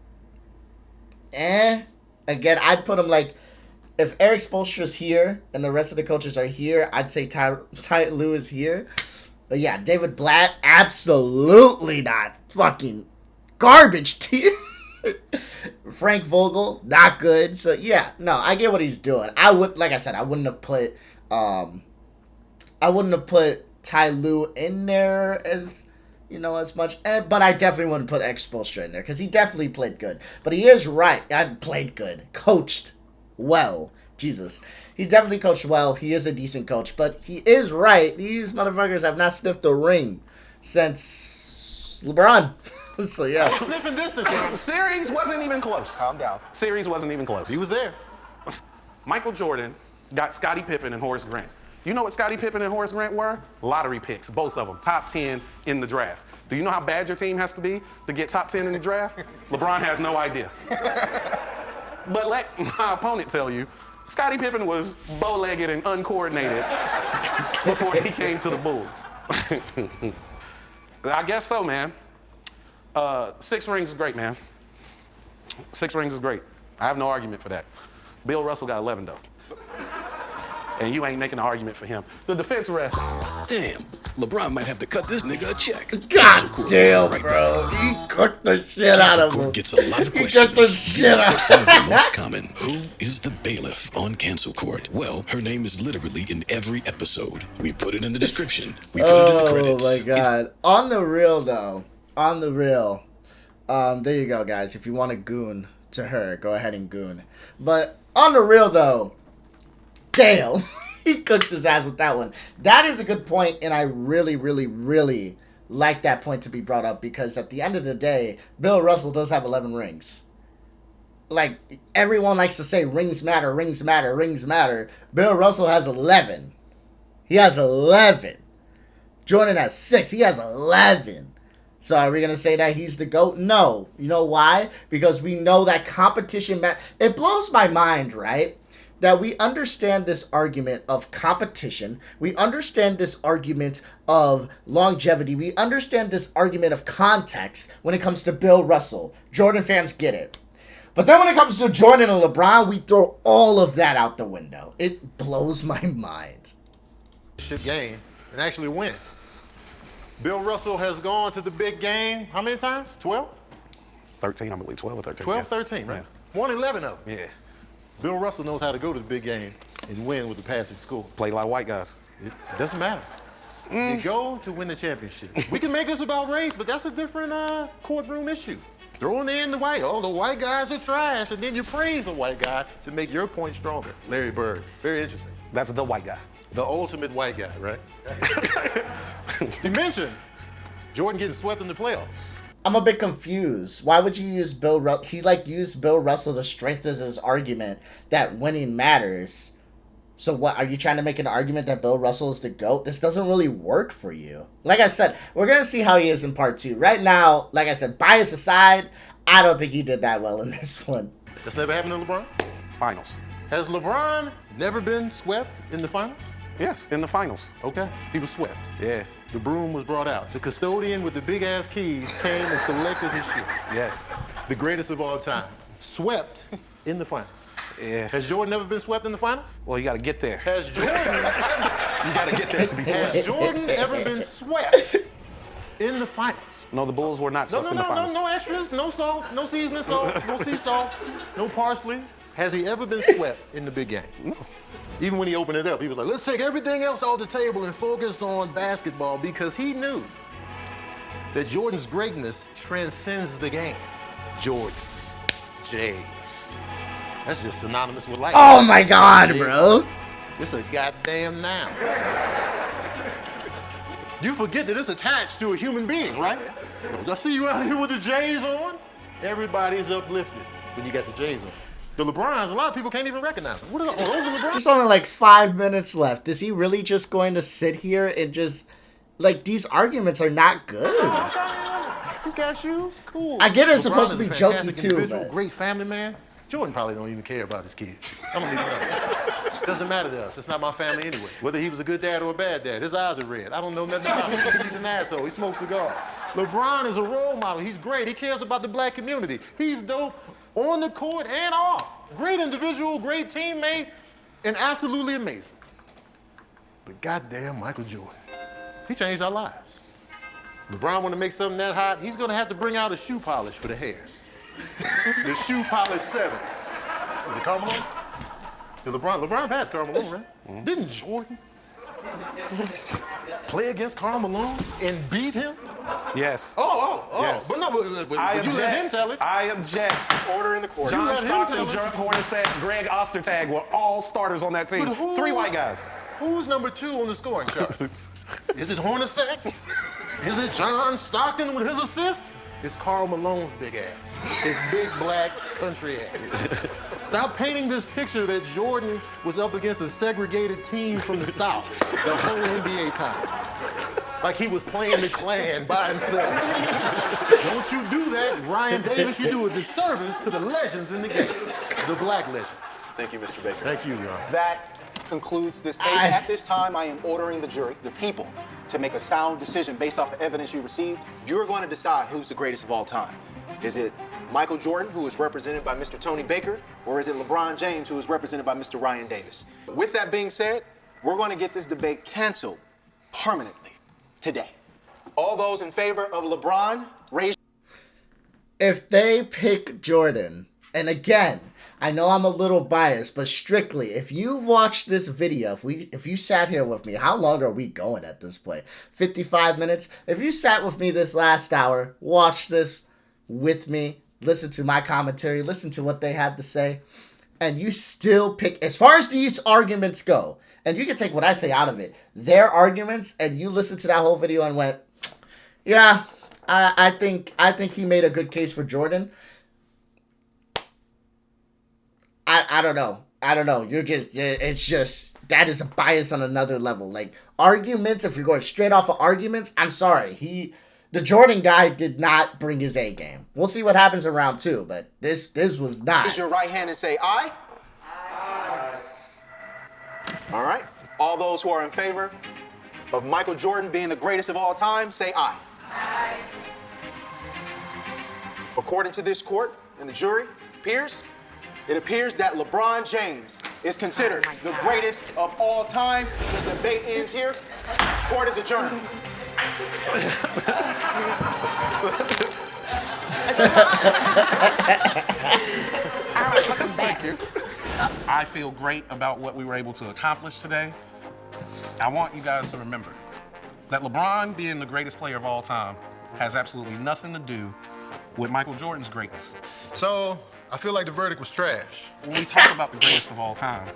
Again, I'd put him like, if Eric Spoelstra's here and the rest of the coaches are here, I'd say Ty Lue is here. But yeah, David Blatt, absolutely not. Fucking garbage tier. Frank Vogel, not good. So yeah, no, I get what he's doing. Like I said, I wouldn't have put Ty Lue in there as, you know, as much. But I definitely wouldn't put Eric Spoelstra in there because he definitely played good. But he is right. I played good. Coached well. Jesus. He definitely coached well. He is a decent coach. But he is right. These motherfuckers have not sniffed a ring since LeBron. So yeah. Sniffing distance, man. Series wasn't even close. Calm down. Series wasn't even close. He was there. Michael Jordan got Scottie Pippen and Horace Grant. You know what Scottie Pippen and Horace Grant were? Lottery picks, both of them, top 10 in the draft. Do you know how bad your team has to be to get top 10 in the draft? LeBron has no idea. But let my opponent tell you, Scottie Pippen was bow-legged and uncoordinated before he came to the Bulls. I guess so, man. 6 rings is great, man. 6 rings is great. I have no argument for that. Bill Russell got 11, though. And you ain't making an argument for him. The defense rest. Damn, LeBron might have to cut this nigga a check. God damn, bro. He cooked the shit out of him. Gets a lot of He questions. cooked the shit out Some of the of most him. common. Who is the bailiff on Cancel Court? Well, her name is literally in every episode. We put it in the description. We put it in the credits. Oh my god. On the real though. On the real. There you go, guys. If you want to goon to her, go ahead and goon. But on the real though, damn. He cooked his ass with that one. That is a good point, and I really, really, really like that point to be brought up because at the end of the day, Bill Russell does have 11 rings. Like, everyone likes to say rings matter, rings matter, rings matter. Bill Russell has 11. He has 11. Jordan has 6. He has 11. So are we going to say that he's the GOAT? No. You know why? Because we know that competition... It blows my mind, right? That we understand this argument of competition. We understand this argument of longevity. We understand this argument of context when it comes to Bill Russell. Jordan fans get it. But then when it comes to Jordan and LeBron, we throw all of that out the window. It blows my mind. Game and actually win. Bill Russell has gone to the big game how many times? 12? 13, I believe. 12 or 13. 12, yeah. 13, right? Yeah. Won 11 of them. Yeah. Bill Russell knows how to go to the big game and win with the passing score. Play like white guys. It doesn't matter. You go to win the championship. We can make this about race, but that's a different courtroom issue. Throwing in the white guys are trash, and then you praise a white guy to make your point stronger. Larry Bird, very interesting. That's the white guy. The ultimate white guy, right? You mentioned Jordan getting swept in the playoffs. I'm a bit confused. Why would you use Bill Russell? He used Bill Russell to strengthen his argument that winning matters. So what, are you trying to make an argument that Bill Russell is the GOAT? This doesn't really work for you. Like I said, we're going to see how he is in part 2. Right now, like I said, bias aside, I don't think he did that well in this one. That's never happened to LeBron? Finals. Has LeBron never been swept in the finals? Yes, in the finals. Okay, he was swept. Yeah. The broom was brought out. The custodian with the big-ass keys came and collected his shit. Yes. The greatest of all time. Swept in the finals. Yeah. Has Jordan never been swept in the finals? Well, you got to get there. Has Jordan... You got to get there to be swept. Has Jordan ever been swept in the finals? No, the Bulls were not swept in the finals. No extras, no salt, no seasoning salt, no sea salt, no parsley. Has he ever been swept in the big game? No. Even when he opened it up, he was like, let's take everything else off the table and focus on basketball, because he knew that Jordan's greatness transcends the game. Jordans, Jays. That's just synonymous with life. Oh my God, bro. It's a goddamn noun. You forget that it's attached to a human being, right? I see you out here with the J's on. Everybody's uplifted when you got the J's on. The LeBrons, a lot of people can't even recognize them. What are those? Oh, those are LeBrons? There's only like 5 minutes left. Is he really just going to sit here and just, like, these arguments are not good. He's got shoes? Cool. I get it's LeBron supposed is to be a joking fantastic too, individual, but... great family man. Jordan probably don't even care about his kids. I don't even know. Doesn't matter to us. It's not my family anyway. Whether he was a good dad or a bad dad, his eyes are red. I don't know nothing about him. He's an asshole. He smokes cigars. LeBron is a role model. He's great. He cares about the black community. He's dope on the court and off. Great individual, great teammate, and absolutely amazing. But goddamn Michael Jordan. He changed our lives. LeBron want to make something that hot, he's going to have to bring out a shoe polish for the hair. The shoe polish sevens. Is it Carmelo? Did LeBron passed Carmelo, right? Mm-hmm. Didn't Jordan play against Carmelo and beat him? Yes. Oh. Yes. But I you let him tell it. I object. Order in the court. John Stockton, Jeff Hornacek, Greg Ostertag were all starters on that team. 3 white guys. Who's number 2 on the scoring chart? Is it Hornacek? Is it John Stockton with his assists? It's Karl Malone's big ass. His big black country ass. Stop painting this picture that Jordan was up against a segregated team from the South the whole NBA time. Like he was playing the Klan by himself. Don't you do that, Ryan Davis. You do a disservice to the legends in the game, the black legends. Thank you, Mr. Baker. Thank you, Your Honor. That concludes this case. At this time, I am ordering the jury, the people, to make a sound decision based off the evidence you received. You're going to decide who's the greatest of all time. Is it Michael Jordan, who is represented by Mr. Tony Baker, or is it LeBron James, who is represented by Mr. Ryan Davis? With that being said, we're going to get this debate canceled permanently. today. All those in favor of LeBron, raise. If they pick Jordan, and again, I know I'm a little biased, but strictly, if you watched this video, if you sat here with me, how long are we going at this point? 55 minutes? If you sat with me this last hour, watched this with me, listen to my commentary, listen to what they had to say, and you still pick, as far as these arguments go, and you can take what I say out of it, their arguments, and you listen to that whole video and went, yeah, I think he made a good case for Jordan. I don't know. It's just, that is a bias on another level. Like, arguments, if you're going straight off of arguments, I'm sorry. The Jordan guy did not bring his A game. We'll see what happens in round 2, but this was not. Raise your right hand and say aye. Aye. All right. All those who are in favor of Michael Jordan being the greatest of all time, say aye. Aye. According to this court and the jury, peers, it appears that LeBron James is considered the greatest of all time. The debate ends here. Court is adjourned. I feel great about what we were able to accomplish today. I want you guys to remember that LeBron being the greatest player of all time has absolutely nothing to do with Michael Jordan's greatness. So, I feel like the verdict was trash. When we talk about the greatest of all time,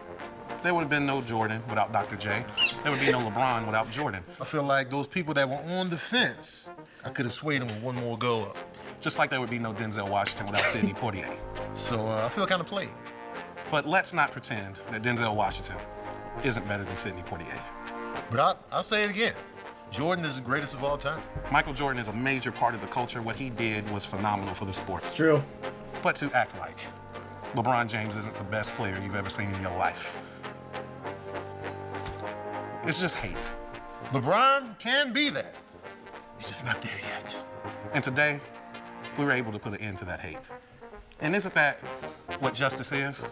there would have been no Jordan without Dr. J. There would be no LeBron without Jordan. I feel like those people that were on the fence, I could have swayed them with one more go up. Just like there would be no Denzel Washington without Sidney Poitier. So I feel kind of played. But let's not pretend that Denzel Washington isn't better than Sidney Poitier. But I'll say it again. Jordan is the greatest of all time. Michael Jordan is a major part of the culture. What he did was phenomenal for the sport. It's true. But to act like LeBron James isn't the best player you've ever seen in your life, it's just hate. LeBron can be that. He's just not there yet. And today, we were able to put an end to that hate. And isn't that what justice is?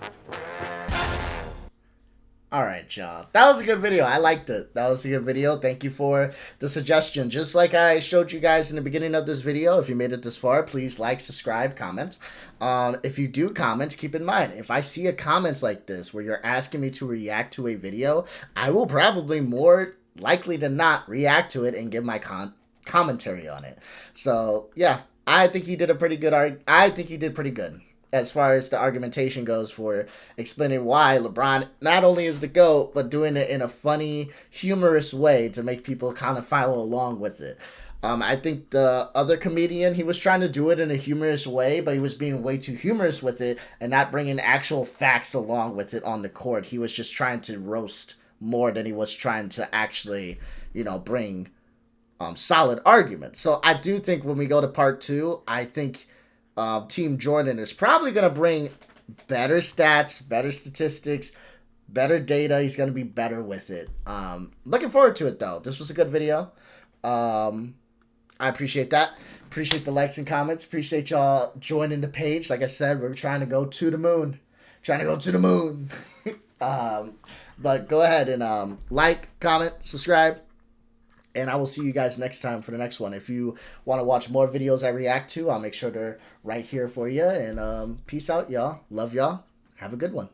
All right, y'all. That was a good video. I liked it. That was a good video. Thank you for the suggestion. Just like I showed you guys in the beginning of this video, if you made it this far, please like, subscribe, comment. If you do comment, keep in mind, if I see a comments like this where you're asking me to react to a video, I will probably more likely than not react to it and give my commentary on it. So, yeah, I think he did a pretty good I think he did pretty good as far as the argumentation goes for explaining why LeBron not only is the GOAT, but doing it in a funny, humorous way to make people kind of follow along with it. I think the other comedian, he was trying to do it in a humorous way, but he was being way too humorous with it and not bringing actual facts along with it on the court. He was just trying to roast more than he was trying to actually, bring solid arguments. So I do think when we go to part 2, I think Team Jordan is probably going to bring better stats, better statistics, better data. He's going to be better with it. Looking forward to it, though. This was a good video. I appreciate that. Appreciate the likes and comments. Appreciate y'all joining the page. Like I said, we're trying to go to the moon. But go ahead and like, comment, subscribe. And I will see you guys next time for the next one. If you want to watch more videos I react to, I'll make sure they're right here for you. And peace out, y'all. Love y'all. Have a good one.